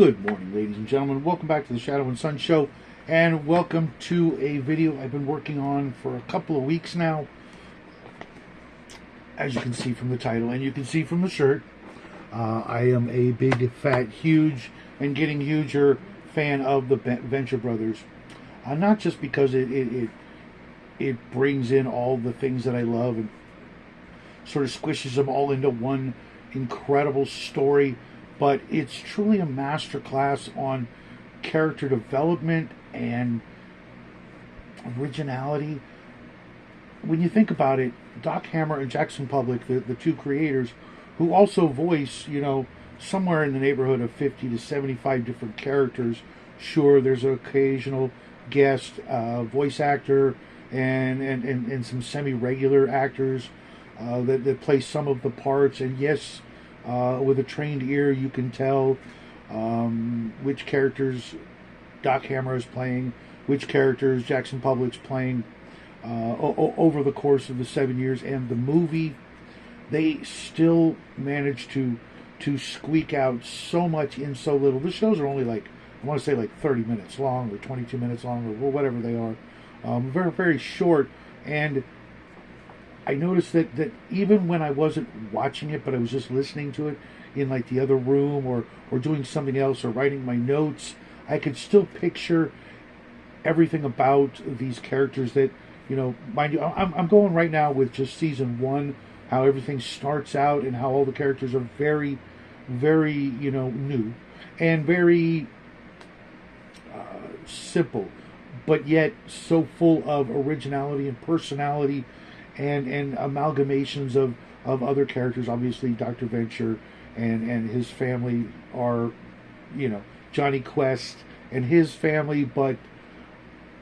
Good morning, ladies and gentlemen. Welcome back to the Shadow and Sun Show, and welcome to a video I've been working on for a couple of weeks now. As you can see from the title, and you can see from the shirt, I am a big, fat, huge, and getting huger fan of the Venture Brothers. Not just because it brings in all the things that I love and sort of squishes them all into one incredible story, but it's truly a masterclass on character development and originality. When you think about it, Doc Hammer and Jackson Public, the two creators, who also voice, somewhere in the neighborhood of 50 to 75 different characters. Sure, there's an occasional guest voice actor and some semi-regular actors that play some of the parts. And yes, with a trained ear, you can tell which characters Doc Hammer is playing, which characters Jackson Public's playing over the course of the 7 years. And the movie, they still managed to squeak out so much in so little. The shows are only I want to say 30 minutes long or 22 minutes long or whatever they are. Very, very short. And I noticed that even when I wasn't watching it, but I was just listening to it in the other room or doing something else or writing my notes, I could still picture everything about these characters that, mind you, I'm going right now with just season one, how everything starts out and how all the characters are very, very, new and very simple, but yet so full of originality and personality and amalgamations of other characters. Obviously, Dr. Venture and his family are, Johnny Quest and his family, but,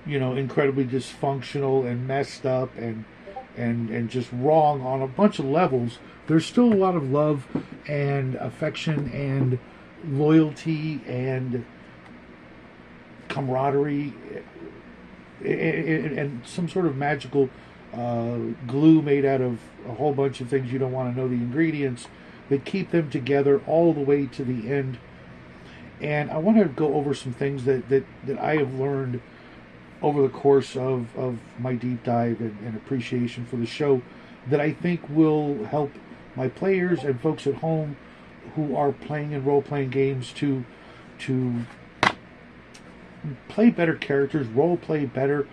incredibly dysfunctional and messed up and just wrong on a bunch of levels. There's still a lot of love and affection and loyalty and camaraderie and some sort of magical glue made out of a whole bunch of things you don't want to know the ingredients that keep them together all the way to the end. And I want to go over some things that I have learned over the course of my deep dive and appreciation for the show that I think will help my players and folks at home who are playing in role-playing games to play better characters, role play better.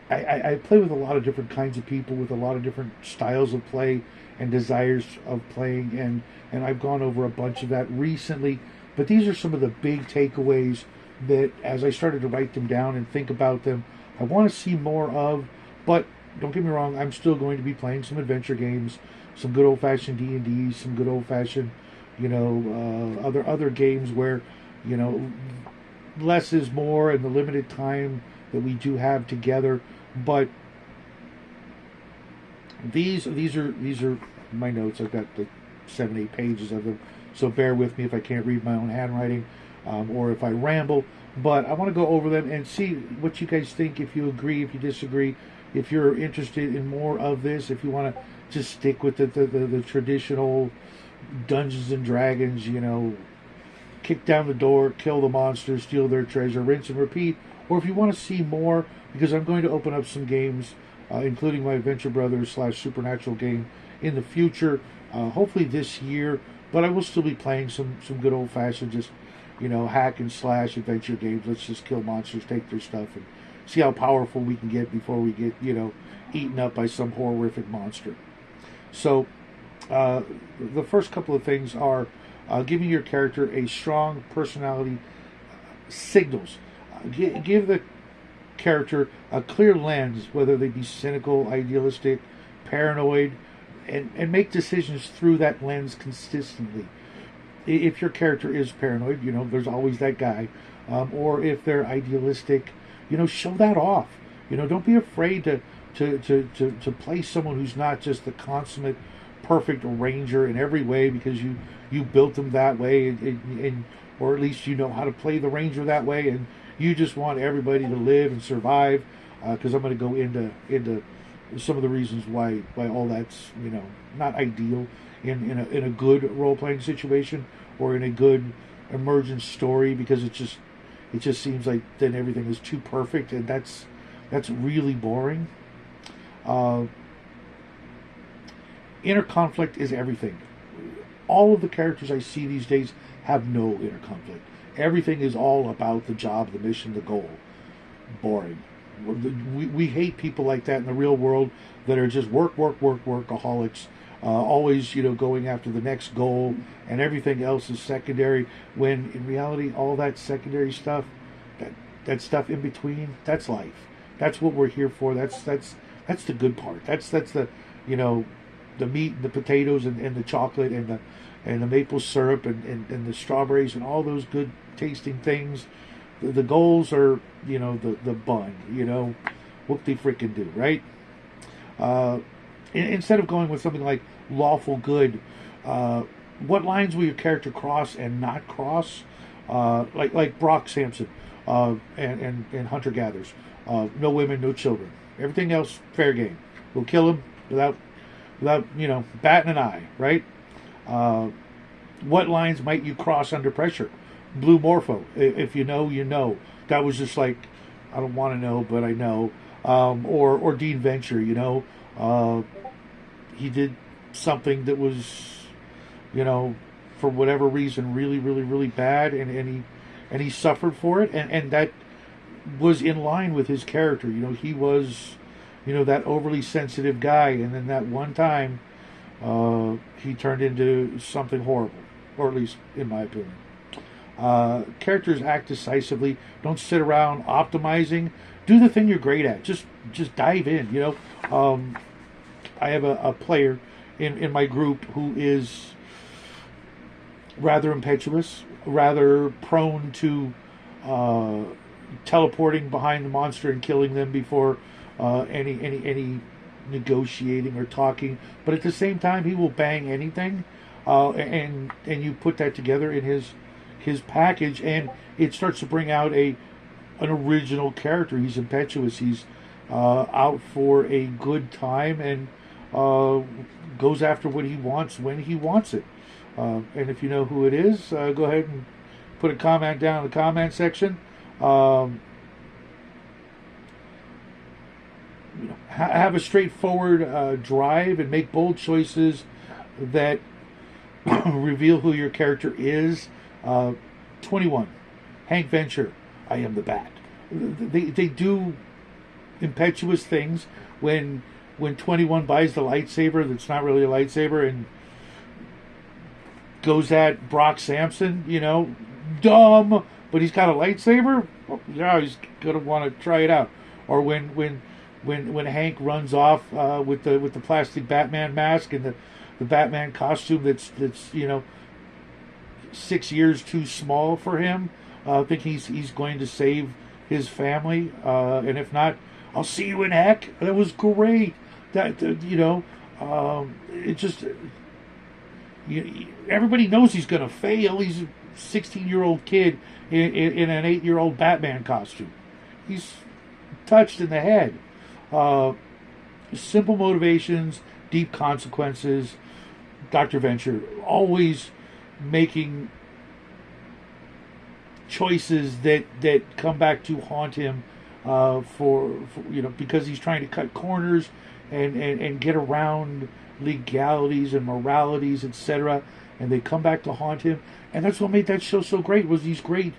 I play with a lot of different kinds of people with a lot of different styles of play and desires of playing, and I've gone over a bunch of that recently. But these are some of the big takeaways that, as I started to write them down and think about them, I want to see more of. But don't get me wrong, I'm still going to be playing some adventure games, some good old-fashioned D&D, some good old-fashioned, other games where, less is more in the limited time that we do have together. But these are my notes. I've got 7-8 pages of them, so bear with me if I can't read my own handwriting or if I ramble. But I want to go over them and see what you guys think, if you agree, if you disagree, if you're interested in more of this, if you want to just stick with the traditional Dungeons and Dragons, kick down the door, kill the monsters, steal their treasure, rinse and repeat, or if you want to see more, because I'm going to open up some games, including my Venture Brothers / Supernatural game in the future, hopefully this year, but I will still be playing some good old-fashioned, just, hack and slash adventure games. Let's just kill monsters, take their stuff, and see how powerful we can get before we get, eaten up by some horrific monster. So, the first couple of things are giving your character a strong personality signals. Give the character a clear lens, whether they be cynical, idealistic, paranoid, and make decisions through that lens consistently. If your character is paranoid, there's always that guy. Or if they're idealistic, show that off. Don't be afraid to play someone who's not just the consummate perfect ranger in every way because you built them that way, and or at least you know how to play the ranger that way, and you just want everybody to live and survive. Because I'm going to go into some of the reasons why all that's not ideal in a good role playing situation or in a good emergent story, because it just seems like then everything is too perfect, and that's really boring. Uh, Inner conflict is everything. All of the characters I see these days have no inner conflict. Everything is all about the job, the mission, the goal. Boring. We hate people like that in the real world that are just workaholics, always going after the next goal, and everything else is secondary. When in reality, all that secondary stuff, that stuff in between, that's life. That's what we're here for. That's the good part. That's the the meat and the potatoes and the chocolate and the maple syrup and the strawberries and all those good tasting things. The goals are, the bun, what they freaking do, right? Instead of going with something like lawful good, what lines will your character cross and not cross? Like Brock Sampson and Hunter Gatherers. No women, no children. Everything else, fair game. We'll kill him without batting an eye, right? What lines might you cross under pressure? Blue Morpho, if you know, you know. That was just like, I don't want to know, but I know. Or Dean Venture, he did something that was, for whatever reason, really, really, really bad, and he suffered for it, and that was in line with his character. He was, that overly sensitive guy, and then that one time, he turned into something horrible, or at least in my opinion. Characters act decisively. Don't sit around optimizing. Do the thing you're great at. Just dive in. I have a player in my group who is rather impetuous, rather prone to teleporting behind the monster and killing them before any negotiating or talking. But at the same time, he will bang anything, and you put that together in his package, and it starts to bring out an original character. He's impetuous. He's out for a good time, and goes after what he wants when he wants it. And if you know who it is, go ahead and put a comment down in the comment section. Have a straightforward drive and make bold choices that reveal who your character is. 21, Hank Venture, I am the Bat. They do impetuous things. When 21 buys the lightsaber that's not really a lightsaber and goes at Brock Sampson, dumb, but he's got a lightsaber. Well, yeah, he's gonna want to try it out. Or when Hank runs off with the plastic Batman mask and the Batman costume that's 6 years too small for him, thinking he's going to save his family, and if not, I'll see you in heck. That was great. That it just everybody knows he's going to fail. He's a 16-year-old kid in an 8-year-old Batman costume. He's touched in the head. Simple motivations, deep consequences. Dr. Venture always making choices that come back to haunt him for because he's trying to cut corners and get around legalities and moralities, etc., and they come back to haunt him. And that's what made that show so great, was these great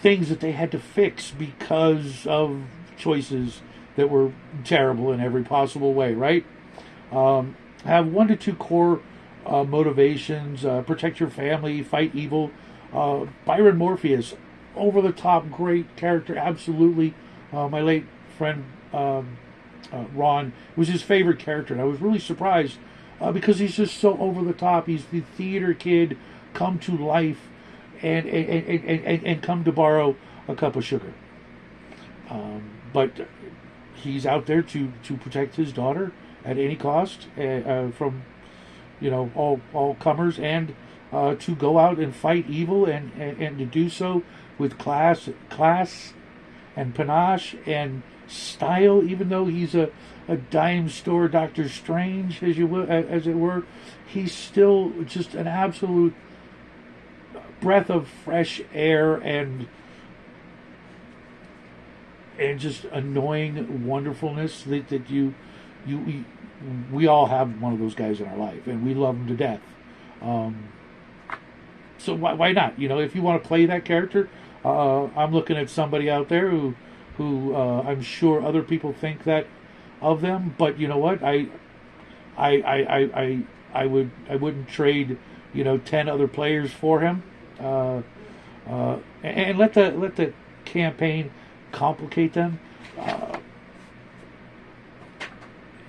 things that they had to fix because of choices that were terrible in every possible way, right? Have 1 to 2 core motivations. Protect your family, fight evil. Byron Morpheus, over the top, great character, absolutely. My late friend Ron was his favorite character, and I was really surprised because he's just so over the top. He's the theater kid come to life and come to borrow a cup of sugar. But he's out there to protect his daughter at any cost from all comers, and to go out and fight evil and to do so with class and panache and style, even though he's a dime store Doctor Strange, as it were. He's still just an absolute breath of fresh air and just annoying wonderfulness that we all have one of those guys in our life, and we love him to death. So why not? If you want to play that character, I'm looking at somebody out there who I'm sure other people think that of them, but you know what? I wouldn't trade 10 other players for him, and let the campaign complicate them,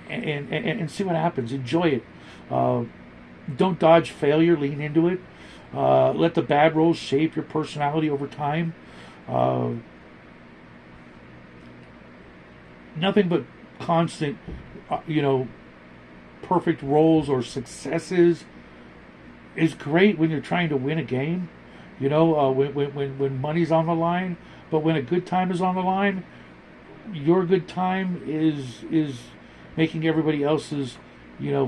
and see what happens. Enjoy it. Don't dodge failure. Lean into it. Let the bad rolls shape your personality over time. Nothing but constant, perfect rolls or successes is great when you're trying to win a game. When money's on the line, but when a good time is on the line, your good time is making everybody else's,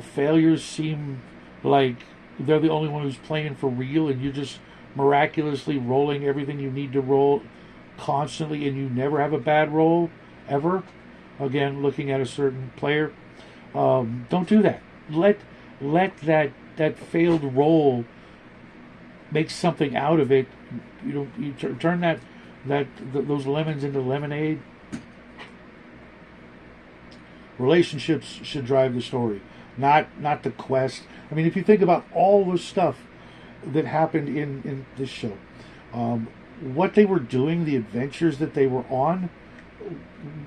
failures seem like they're the only one who's playing for real, and you're just miraculously rolling everything you need to roll constantly, and you never have a bad roll ever. Again, looking at a certain player, don't do that. Let that failed roll make something out of it. You turn those lemons into lemonade. Relationships should drive the story, not the quest. I mean, if you think about all the stuff that happened in this show, what they were doing, the adventures that they were on,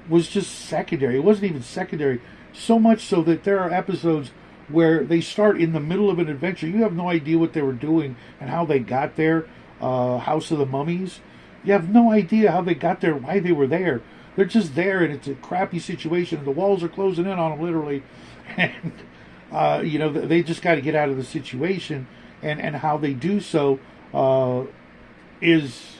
was just secondary. It wasn't even secondary, so much so that there are episodes where they start in the middle of an adventure. You have no idea what they were doing and how they got there. House of the Mummies. You have no idea how they got there, why they were there. They're just there, and it's a crappy situation, and the walls are closing in on them, literally. And, they just got to get out of the situation, and how they do so is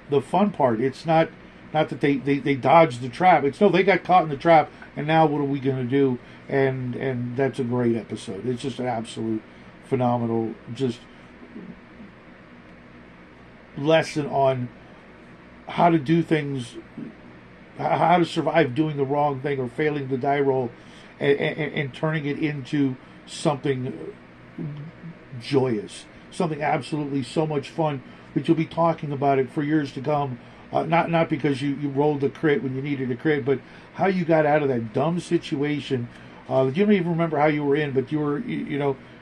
the fun part. It's not that they dodged the trap. It's no, they got caught in the trap, and now what are we going to do? And that's a great episode. It's just an absolute phenomenal, just lesson on how to do things, how to survive doing the wrong thing or failing the die roll, and turning it into something joyous, something absolutely so much fun that you'll be talking about it for years to come. Not because you rolled the crit when you needed a crit, but how you got out of that dumb situation. You don't even remember how you were in, but you're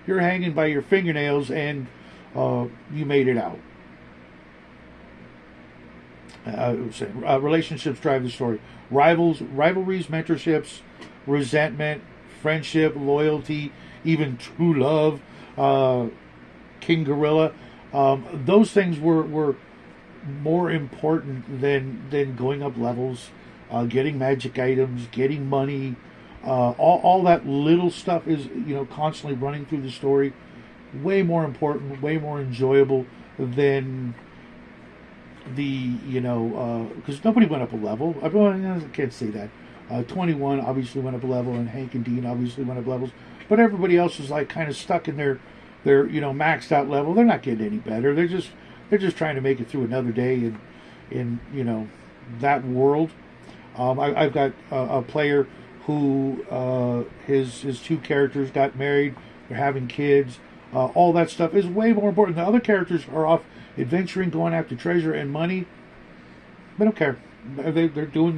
hanging by your fingernails, and you made it out. Relationships drive the story. Rivalries, mentorships, resentment, friendship, loyalty, even true love, King Gorilla. Those things were more important than going up levels, getting magic items, getting money. All that little stuff is constantly running through the story. Way more important, way more enjoyable than because nobody went up a level. I can't say that. 21 obviously went up a level, and Hank and Dean obviously went up levels, but everybody else was like kind of stuck in their maxed out level. They're not getting any better. They're just trying to make it through another day in that world. I've got a player who his two characters got married. They're having kids. All that stuff is way more important. The other characters are off adventuring, going after treasure and money. They don't care. They're doing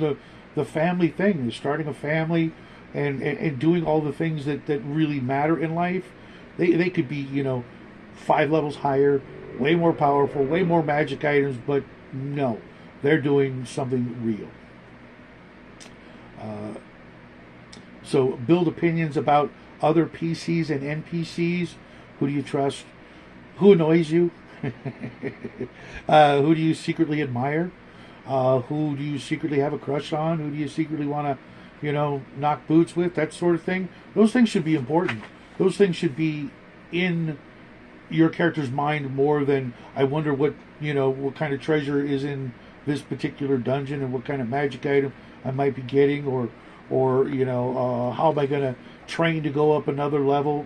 the family thing. They're starting a family and doing all the things that really matter in life. They could be 5 levels higher, way more powerful, way more magic items, but no, they're doing something real. So build opinions about other PCs and NPCs. Who do you trust? Who annoys you? Who do you secretly admire? Who do you secretly have a crush on? Who do you secretly want to, knock boots with? That sort of thing. Those things should be important. Those things should be in your character's mind more than, I wonder what kind of treasure is in this particular dungeon and what kind of magic item I might be getting, or how am I going to train to go up another level.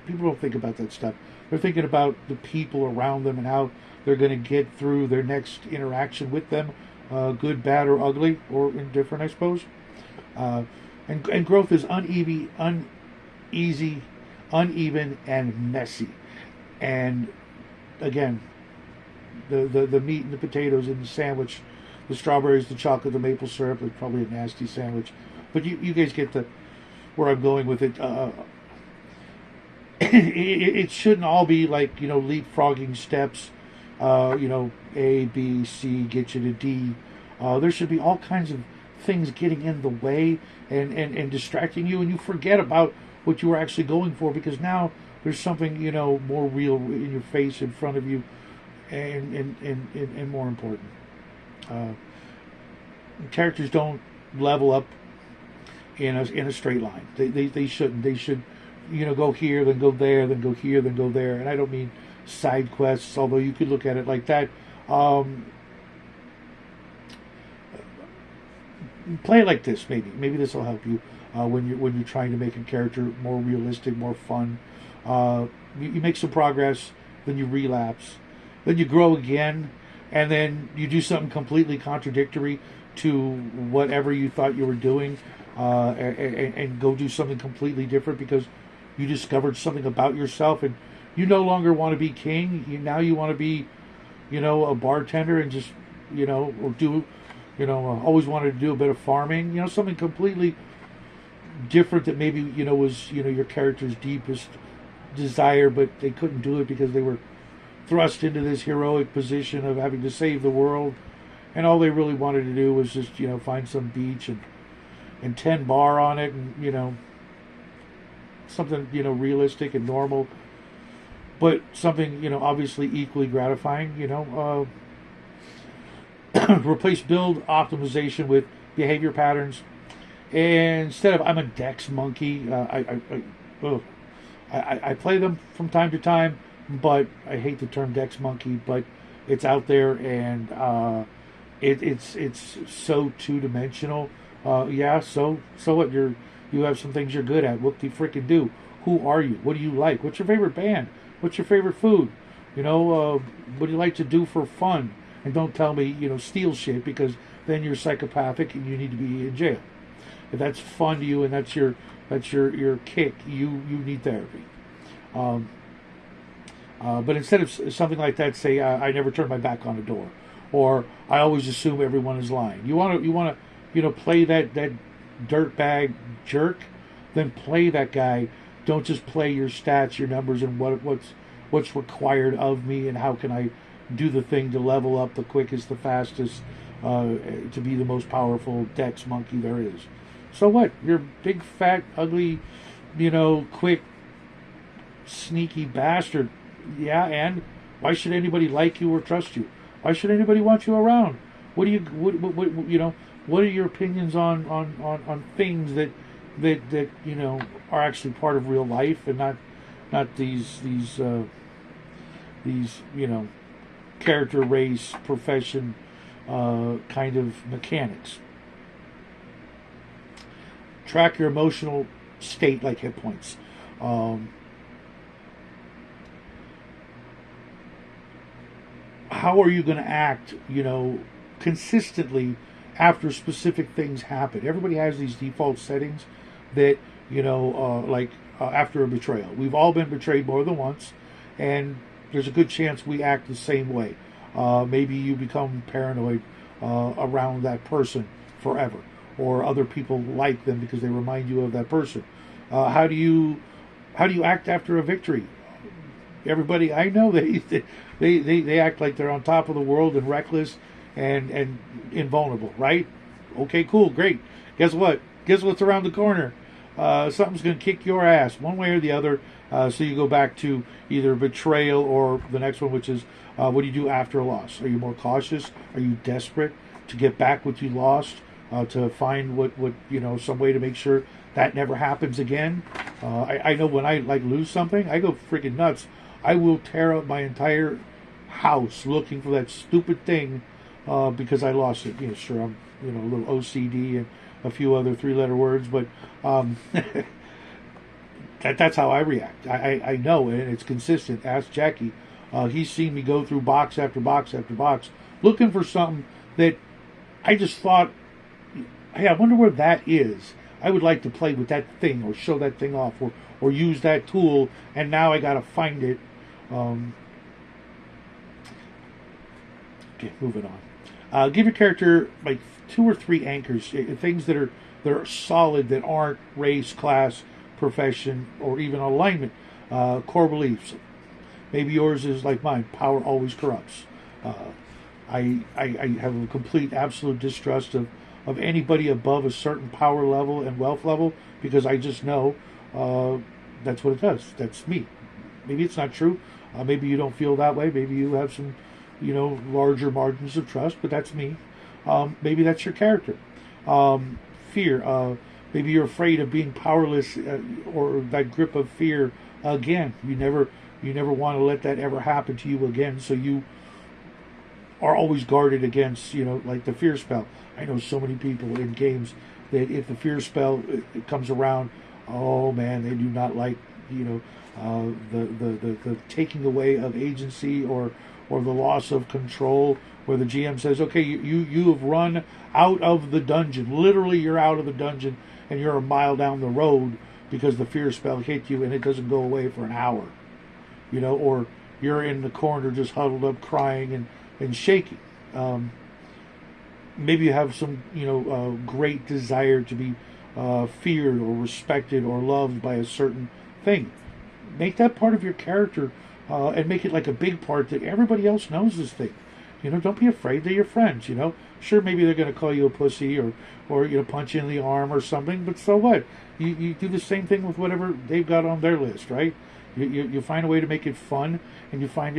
People don't think about that stuff. They're thinking about the people around them and how they're going to get through their next interaction with them, good, bad, or ugly, or indifferent, I suppose. And growth is uneasy, uneven, and messy. And again, the meat and the potatoes and the sandwich, the strawberries, the chocolate, the maple syrup, it's probably a nasty sandwich. But you guys get where I'm going with it. It shouldn't all be like, leapfrogging steps, A, B, C, get you to D. There should be all kinds of things getting in the way and distracting you, and you forget about what you were actually going for, because now there's something, more real in your face, in front of you, and more important. Characters don't level up in a straight line. They shouldn't. They should, go here, then go there, then go here, then go there. And I don't mean side quests, although you could look at it like that. Play it like this, maybe. Maybe this will help you when you're trying to make a character more realistic, more fun. You make some progress, then you relapse, then you grow again, and then you do something completely contradictory to whatever you thought you were doing, and go do something completely different because you discovered something about yourself, and you no longer want to be king. Now you want to be, a bartender, and just, or do, always wanted to do a bit of farming, something completely different that maybe, was, your character's deepest desire, but they couldn't do it because they were thrust into this heroic position of having to save the world, and all they really wanted to do was just, find some beach and 10 bar on it, and, something, realistic and normal, but something, obviously equally gratifying, replace build optimization with behavior patterns. And instead of I'm a dex monkey, I play them from time to time, but I hate the term dex monkey, but it's out there, and it's so two-dimensional. So what? You have some things you're good at. What do you freaking do? Who are you? What do you like? What's your favorite band? What's your favorite food? What do you like to do for fun? And don't tell me, steal shit, because then you're psychopathic and you need to be in jail. If that's fun to you and that's your kick, you need therapy. But instead of something like that, say I never turn my back on a door, or I always assume everyone is lying. You want to play that dirtbag jerk, then play that guy. Don't just play your stats, your numbers, and what's required of me, and how can I do the thing to level up the quickest, the fastest, to be the most powerful dex monkey there is. So what? You're a big, fat, ugly, quick, sneaky bastard. Yeah, and why should anybody like you or trust you? Why should anybody want you around? What are your opinions on things that are actually part of real life, and not these character, race, profession kind of mechanics. Track your emotional state like hit points. How are you going to act, consistently after specific things happen? Everybody has these default settings that, after a betrayal. We've all been betrayed more than once, and there's a good chance we act the same way. Maybe you become paranoid around that person forever, or other people like them because they remind you of that person. How do you act after a victory? Everybody I know, they act like they're on top of the world and reckless and invulnerable, right? Okay, cool, great. Guess what? Guess what's around the corner? Something's going to kick your ass one way or the other. So you go back to either betrayal or the next one, which is what do you do after a loss? Are you more cautious? Are you desperate to get back what you lost? To find what some way to make sure that never happens again? I know when I lose something, I go freaking nuts. I will tear up my entire house looking for that stupid thing because I lost it. Sure, I'm a little OCD and a few other three-letter words, but that's how I react. I know, and it's consistent. Ask Jackie. He's seen me go through box after box after box looking for something that I just thought, hey, I wonder where that is. I would like to play with that thing or show that thing off or use that tool, and now I got to find it. Okay, moving on. Give your character like 2 or 3 anchors, things that are solid, that aren't race, class, profession, or even alignment. Core beliefs. Maybe yours is like mine. Power always corrupts. I have a complete, absolute distrust of anybody above a certain power level and wealth level, because I just know that's what it does. That's me. Maybe it's not true. Maybe you don't feel that way. Maybe you have some, larger margins of trust, but that's me. Maybe that's your character. Fear. Maybe you're afraid of being powerless, or that grip of fear again. You never want to let that ever happen to you again. So you are always guarded against, like the fear spell. I know so many people in games that if the fear spell it comes around, oh man, they do not like, the taking away of agency or the loss of control, where the GM says, okay, you have run out of the dungeon. Literally, you're out of the dungeon and you're a mile down the road because the fear spell hit you and it doesn't go away for an hour. Or you're in the corner just huddled up crying and shaking. Maybe you have some, great desire to be feared or respected or loved by a certain thing. Make that part of your character, and make it like a big part that everybody else knows this thing. Don't be afraid. They're your friends. Sure, maybe they're going to call you a pussy or punch you in the arm or something, but so what? You do the same thing with whatever they've got on their list, right? You find a way to make it fun, and you find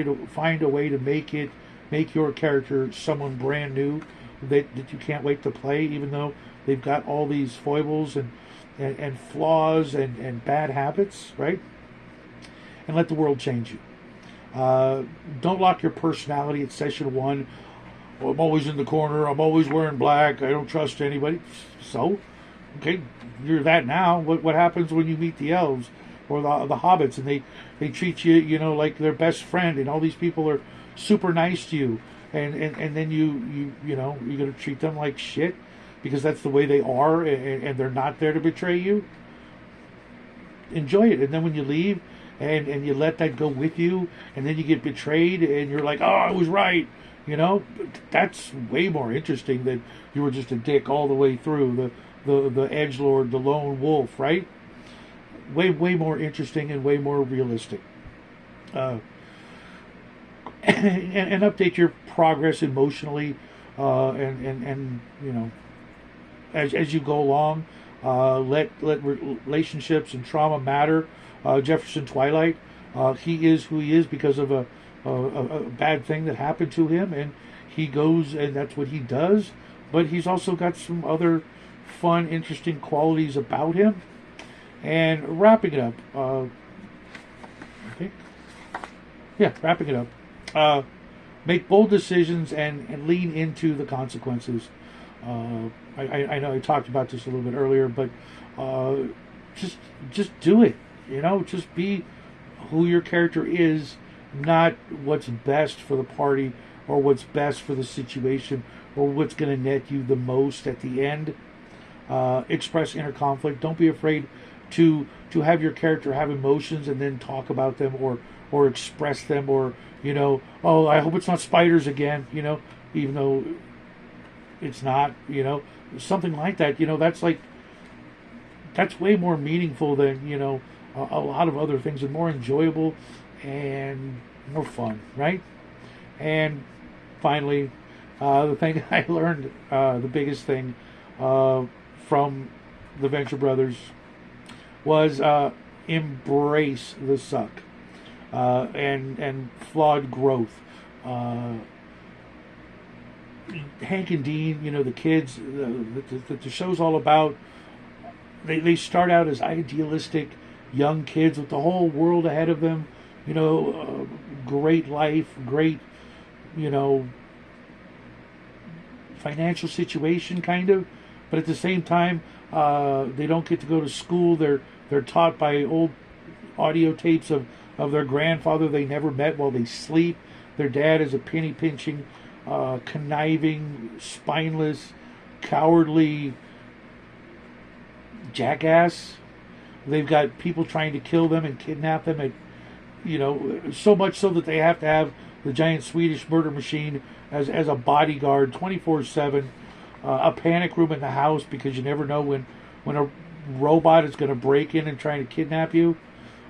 a way to make your character someone brand new that you can't wait to play, even though they've got all these foibles and flaws and bad habits, right? And let the world change you. Don't lock your personality at session 1. Well, I'm always in the corner. I'm always wearing black. I don't trust anybody. So, okay, you're that now. What happens when you meet the elves or the hobbits and they treat you, like their best friend, and all these people are super nice to you, and then you're going to treat them like shit because that's the way they are, and they're not there to betray you? Enjoy it, and then when you leave and you let that go with you, and then you get betrayed and you're like, oh, I was right, that's way more interesting than you were just a dick all the way through, the edgelord, the lone wolf, right? Way more interesting and way more realistic. And update your progress emotionally, and as you go along. Let relationships and trauma matter. Jefferson Twilight, he is who he is because of a bad thing that happened to him, and he goes and that's what he does. But he's also got some other fun, interesting qualities about him. And wrapping it up, wrapping it up. Make bold decisions and lean into the consequences. I know I talked about this a little bit earlier, but just do it. Just be who your character is, not what's best for the party or what's best for the situation or what's going to net you the most at the end. Express inner conflict. Don't be afraid to have your character have emotions and then talk about them or express them, or oh, I hope it's not spiders again, even though it's not, something like that. That's way more meaningful than a lot of other things, and more enjoyable and more fun, right? And finally, the thing I learned, the biggest thing from the Venture Brothers was embrace the suck and flawed growth. Hank and Dean, the kids that the show's all about, they start out as idealistic young kids with the whole world ahead of them, great life, great, financial situation, kind of, but at the same time, they don't get to go to school. They're taught by old audio tapes of their grandfather they never met while they sleep. Their dad is a penny pinching, conniving, spineless, cowardly jackass. They've got people trying to kill them and kidnap them, so much so that they have to have the giant Swedish murder machine as a bodyguard 24/7. A panic room in the house because you never know when a robot is going to break in and try to kidnap you.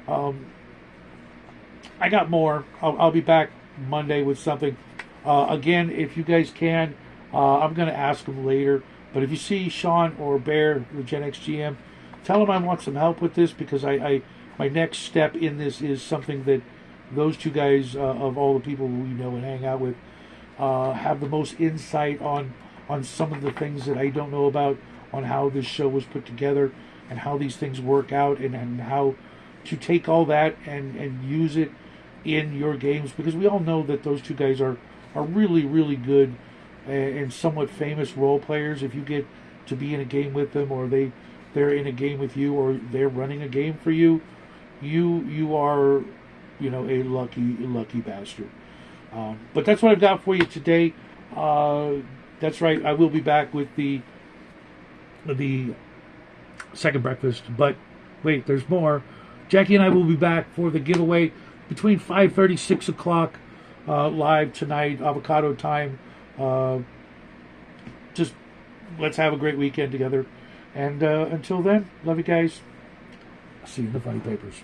I got more. I'll be back Monday with something. Again, if you guys can, I'm going to ask them later. But if you see Sean or Bear, the Gen X GM, tell them I want some help with this, because my next step in this is something that those two guys, of all the people we know and hang out with, have the most insight on some of the things that I don't know about, on how this show was put together and how these things work out, and how to take all that and use it in your games, because we all know that those two guys are really, really good and somewhat famous role players. If you get to be in a game with them, or they're in a game with you, or they're running a game for you, you are, a lucky bastard. But that's what I've got for you today. That's right, I will be back with the second breakfast. But wait, there's more. Jackie and I will be back for the giveaway between 5:30, 6 o'clock, live tonight, avocado time. Just let's have a great weekend together. And until then, love you guys. See you in the funny papers.